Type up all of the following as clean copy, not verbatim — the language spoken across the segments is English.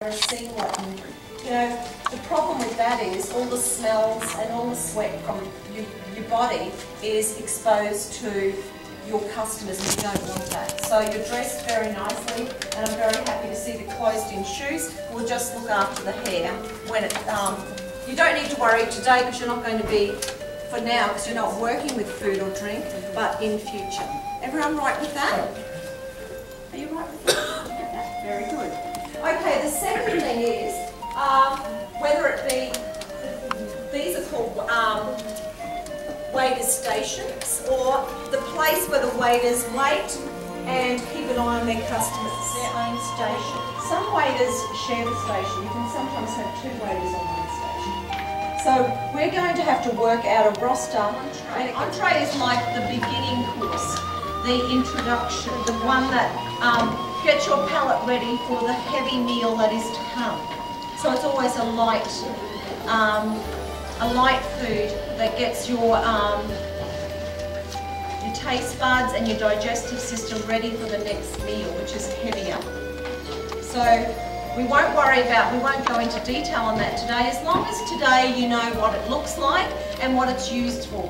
and singlet. And, you know, the problem with that is all the smells and all the sweat from your body is exposed to your customers, and you don't want that. So you're dressed very nicely, and I'm very happy to see the closed-in shoes. We'll just look after the hair when it. You don't need to worry today because you're not going to be, for now, because you're not working with food or drink, but in future. Everyone right with that? Are you right with that? Yeah, very good. Okay, the second thing is whether it be, these are called waiter stations, or the place where the waiters wait and keep an eye on their customers, their own station. Some waiters share the station. You can sometimes have two waiters on one station. So we're going to have to work out a roster. An entree is like the beginning course, the introduction, the one that gets your palate ready for the heavy meal that is to come. So it's always a light food that gets your taste buds and your digestive system ready for the next meal, which is heavier. So we won't go into detail on that today, as long as today you know what it looks like and what it's used for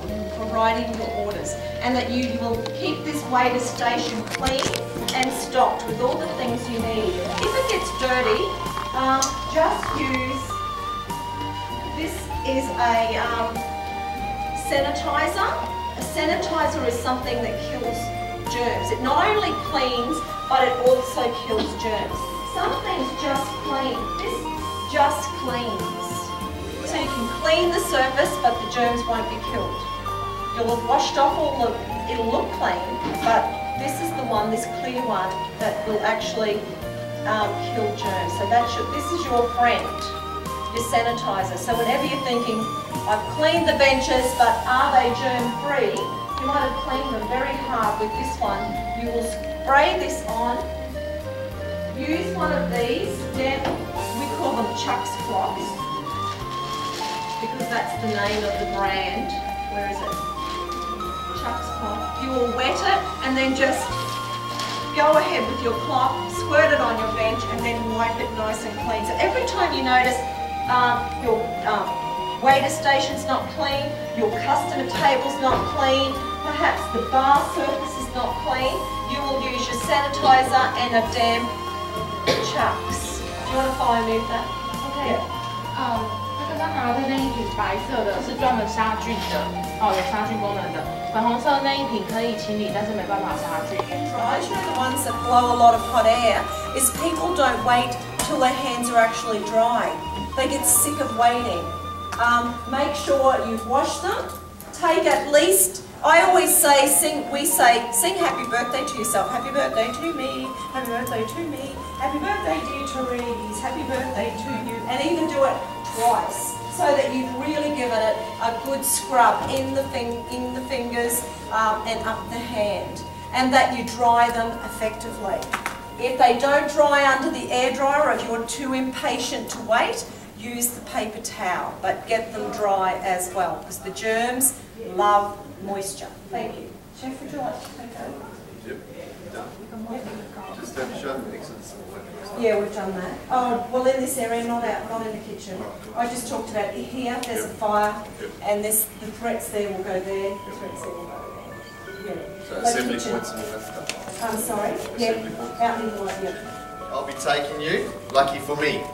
writing your orders, and that you will keep this waiter station clean and stocked with all the things you need. If it gets dirty, just use, this is a sanitizer. A sanitizer is something that kills germs. It not only cleans, but it also kills germs. Some things just clean. This just cleans. So you can clean the surface, but the germs won't be killed. You'll have washed off all the, it'll look clean, but this is the one, this clear one, that will actually kill germs. So this is your friend, your sanitizer. So whenever you're thinking, I've cleaned the benches, but are they germ-free? You might have cleaned them very hard with this one. You will spray this on. Use one of these. We call them Chuck's cloths, because that's the name of the brand. Where is it? Chuck's cloth. You will wet it and then just go ahead with your cloth, squirt it on your bench, and then wipe it nice and clean. So every time you notice your waiter station's not clean, your customer table's not clean, perhaps the bar surface is not clean, you will use your sanitizer and a damp Chucks. Do you want to follow me with that? Okay. 刚刚拿的那一瓶白色的是专门杀菌的，有杀菌功能的。粉红色的那一瓶可以清理，但是没办法杀菌。 Right, you know the ones that blow a lot of hot air is people don't wait till their hands are actually dry. They get sick of waiting. Make sure you've washed them. Take at least, I always say, sing happy birthday to yourself. Happy birthday to me, happy birthday to me, happy birthday dear Therese, happy birthday to you. And even do it twice, so that you've really given it a good scrub in the fingers and up the hand. And that you dry them effectively. If they don't dry under the air dryer, or if you're too impatient to wait, use the paper towel, but get them dry as well, because the germs love moisture. Thank you. Chef, would you like to take over? Yep, done. Just have to show the exits. Yeah, we've done that. Oh, well, in this area, not in the kitchen. I just talked about here, there's a fire, and the threats there will go there, the threats there will go there. Yeah. So assembly points and all that stuff. I'm sorry? Assembly points. Out in the light, yeah. I'll be taking you, lucky for me.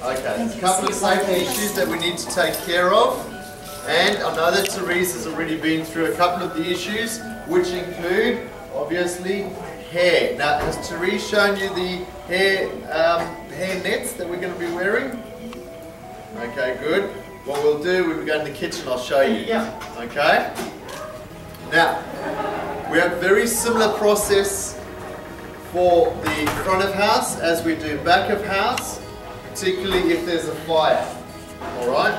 Okay, there's a couple of safety issues that we need to take care of, and I know that Therese has already been through a couple of the issues, which include, obviously, hair. Now, has Therese shown you the hair nets that we're going to be wearing? Okay, good. What we'll do when we go in the kitchen, I'll show you. Yeah. Okay? Now, we have a very similar process for the front of house as we do back of house, particularly if there's a fire. Alright?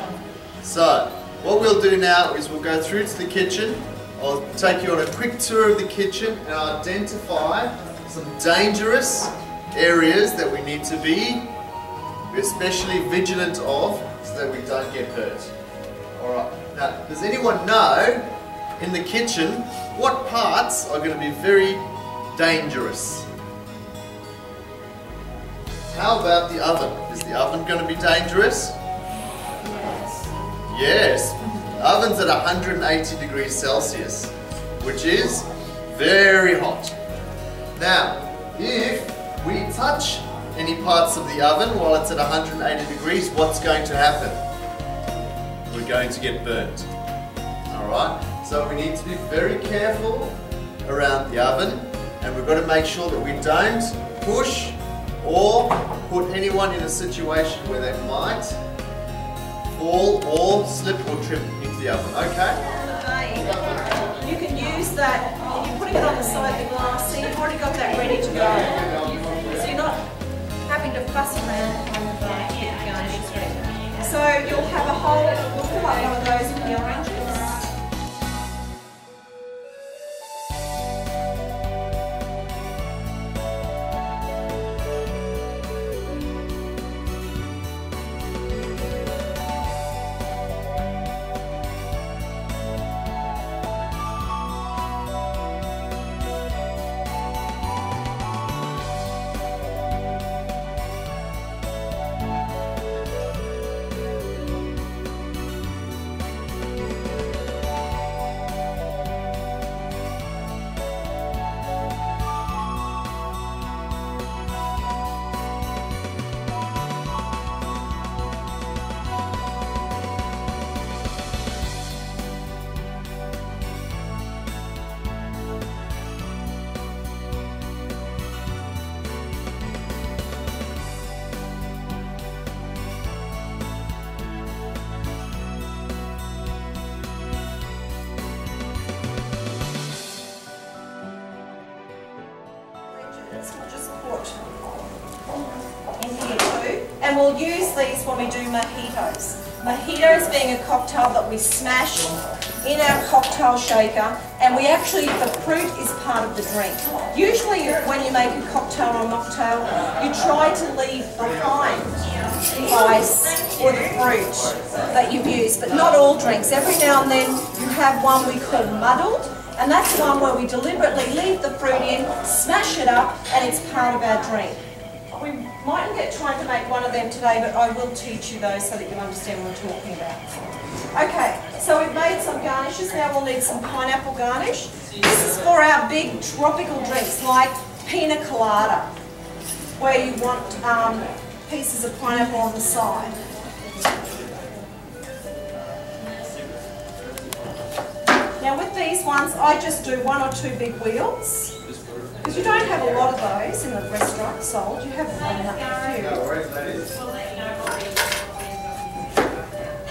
So, what we'll do now is we'll go through to the kitchen. I'll take you on a quick tour of the kitchen and identify some dangerous areas that we need to be especially vigilant of so that we don't get hurt. Alright, now does anyone know in the kitchen what parts are going to be very dangerous? How about the oven? Is the oven going to be dangerous? Yes. Yes. The oven's at 180 degrees Celsius, which is very hot. Now, if we touch any parts of the oven while it's at 180 degrees, what's going to happen? We're going to get burnt. Alright? So we need to be very careful around the oven, and we've got to make sure that we don't push or put anyone in a situation where they might fall or slip or trip into the oven. Okay? You can use that, and you're putting it on the side of the glass, so you've already got that ready to go. So you're not having to fuss around on the garnishes ready. So you'll have a whole, we'll fill up one of those with the oranges. We'll just put in here too, and we'll use these when we do mojitos. Mojitos being a cocktail that we smash in our cocktail shaker, and we actually, the fruit is part of the drink. Usually when you make a cocktail or a mocktail, you try to leave behind the ice or the fruit that you've used, but not all drinks. Every now and then you have one we call muddled, and that's one where we deliberately leave the fruit in, smash it up, and it's part of our drink. We mightn't get time to make one of them today, but I will teach you those so that you understand what I'm talking about. Okay, so we've made some garnishes. Now we'll need some pineapple garnish. This is for our big tropical drinks like pina colada, where you want pieces of pineapple on the side. Now with these ones, I just do 1 or 2 big wheels, because you don't have a lot of those in the restaurant sold. You have a few.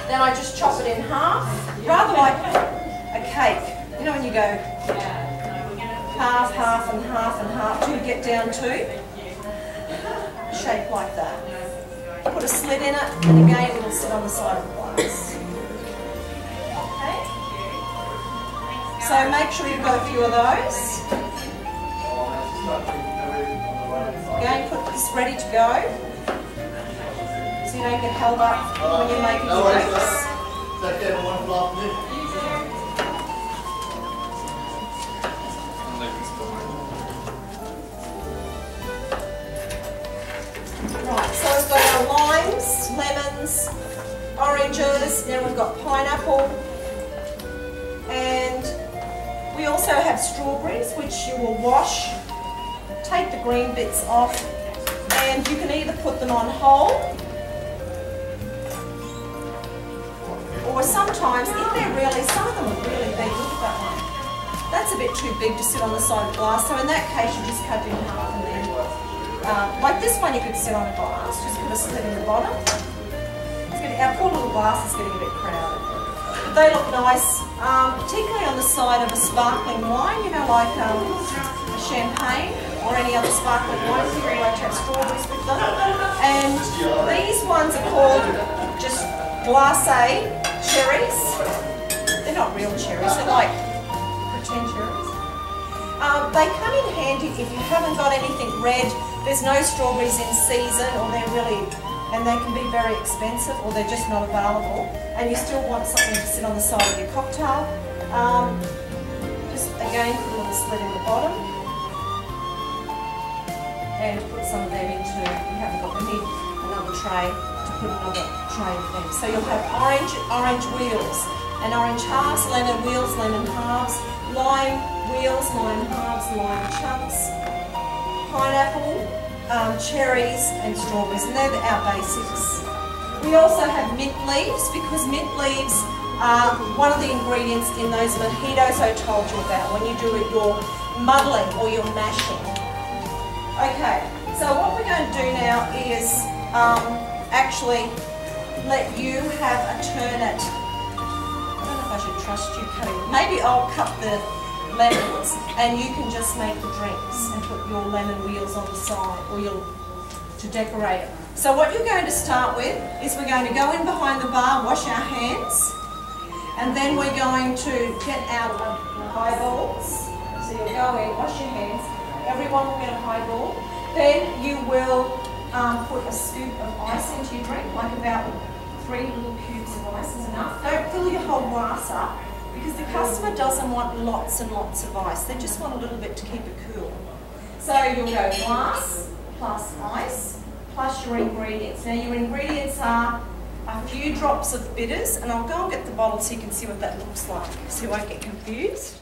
Then I just chop it in half, rather like a cake. You know when you go half, half and half and half till you get down to a shape like that. Put a slit in it, and again it'll sit on the side of the glass. So make sure you've got a few of those. Again, put this ready to go, so you don't get held up when you're making your drinks. Right, so we've got our limes, lemons, oranges, then we've got pineapple, and we also have strawberries, which you will wash, take the green bits off, and you can either put them on whole, or sometimes, if they're really, some of them are really big, look at that one. That's a bit too big to sit on the side of the glass, so in that case you just cut it in half and then, like this one you could sit on a glass, just put a slit in the bottom. Our poor little glass is getting a bit crowded. They look nice, particularly on the side of a sparkling wine, you know, like a champagne or any other sparkling wine. People like to have strawberries with them. And these ones are called just glacé cherries. They're not real cherries, they're like pretend cherries. They come in handy if you haven't got anything red, there's no strawberries in season, or they're really, and they can be very expensive, or they're just not available, and you still want something to sit on the side of your cocktail. Just again, put a little slit in the bottom. and put some of them into, you haven't got them in another tray, to put another tray of them. So you'll have orange wheels, and orange halves, lemon wheels, lemon halves, lime wheels, lime halves, lime chunks, pineapple, cherries and strawberries, and they're our basics. We also have mint leaves, because mint leaves are one of the ingredients in those mojitos I told you about when you do your muddling or your mashing. Okay, so what we're going to do now is actually let you have a turn at, I don't know if I should trust you cutting, maybe I'll cut the lemons and you can just make the drinks and put your lemon wheels on the side, or to decorate it. So what you're going to start with is we're going to go in behind the bar, wash our hands, and then we're going to get out the highballs. So you'll go in, wash your hands, everyone will get a highball. Then you will put a scoop of ice into your drink, like about 3 little cubes of ice is enough. Don't fill your whole glass up, because the customer doesn't want lots and lots of ice. They just want a little bit to keep it cool. So you'll go glass plus ice plus your ingredients. Now your ingredients are a few drops of bitters, and I'll go and get the bottle so you can see what that looks like, so you won't get confused.